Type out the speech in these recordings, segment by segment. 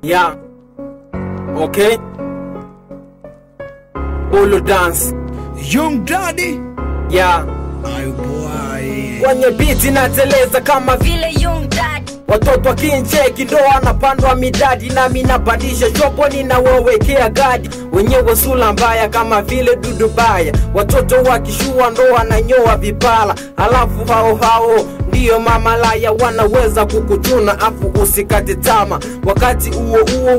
Yeah. Okay. Polo dance. Young Daddy. Yeah. Ay boy. Kwenye biti nateleza kama vile Young Daddy. Watoto kincheki ndo wanapandwa midadi, na mimi napandisha chopo ninawawekea gadi. Wenyewe sula mbaya kama vile dudu baya. Watoto wakishua ndo wananyoa vipala. Alafu hao ndiyo mamalaya wanaweza kukuchuna, afu usikate tama. Wakati uo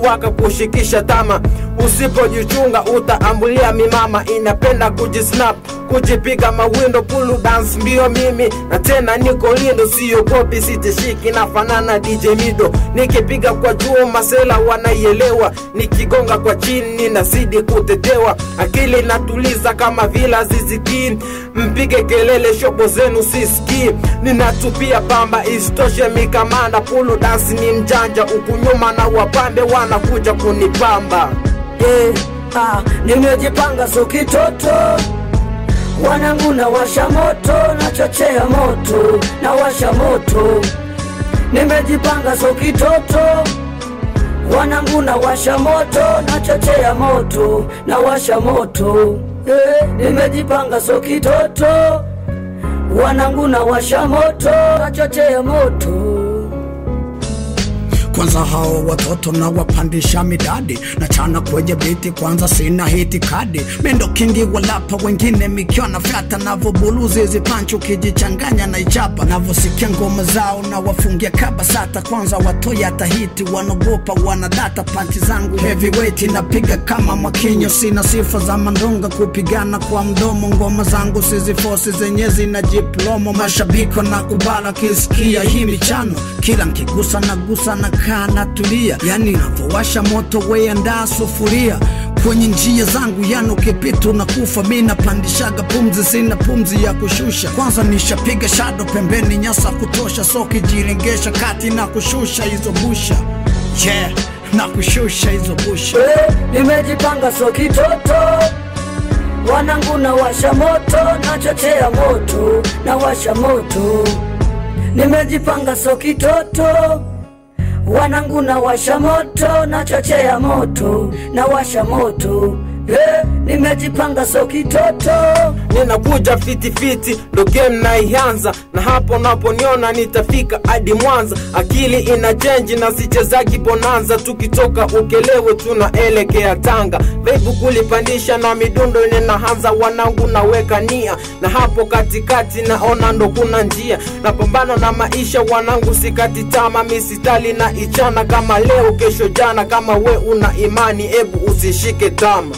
wakakushikisha tama. Usipojichunga utaambulia mimama. Inapenda kujisnap, kujipiga mawindo. Pulu dance mbio mimi na tena niko lindo. Siyo kopi sitishiki na fanana DJ Mido. Nikipiga kwa juu masela wanaielewa. Nikigonga kwa chini nazidi kutetewa. Akili natuliza kama vila ziziki. Mpige kelele shobo zenu sisiki. Ninatupia pamba isitoshe mikamanda. Pulu dance ni mjanja ukunyuma na wapambe wanakuja kunipamba. Nimejipanga so kitoto. Wanangu na washa moto, na chochea moto, na washa moto. Nimejipanga so kitoto. Wanangu na washa moto, na chochea moto, na washa moto. Nimejipanga so kitoto. Wanangu na washa moto, na chochea moto. Kwanza hao watoto na wapandisha midadi. Na chana kwenye biti kwanza sina hiti kadi. Mendo kingi walapa wengine mikiona fyata. Navo buluzi hizi pancho kijichanganya na ichapa. Navo sikia ngoma zao na wafungia kabasata. Kwanza watoya tahiti wanogopa wanadata. Panchi zangu heavyweight napiga kama makinyo. Sina sifa za mandonga kupigana kwa mdomo. Ngoma zangu sizifosi zenyezi na jiplomo. Mashabiko na kubala kisikia hii michano. Kila mkigusa na gusa na kana tulia. Yani navowasha moto weandaa sufuria. Kwenye njia zangu yano kipitu na kufa. Mina pandishaga pumzi sina pumzi ya kushusha. Kwanza nishapiga shadow pembeni nyasa kutosha. Soki jirengesha kati na kushusha hizo busha. Yeah, na kushusha hizo busha. Nimejipanga so kitoto. Wanangu na washa moto, na chochea moto, na washa moto. Nimejipanga so kitoto. Wanangu na washa moto, na chochea moto, na washa moto. Nimejipanga so kitoto. Ninakuja fiti ndo game na ianza. Na hapo naponiona nitafika hadi Mwanza. Akili ina change na sichezaki bonanza. Tukitoka Ukelewe tunaelekea Tanga. Vibe kulipandisha na midundo ninaanza. Wanangu naweka nia. Na hapo katikati naona ndo kuna njia. Napambana na maisha wanangu sikati tama. Misitali na ichana kama leo kesho jana. Kama we una imani ebu usishike tama.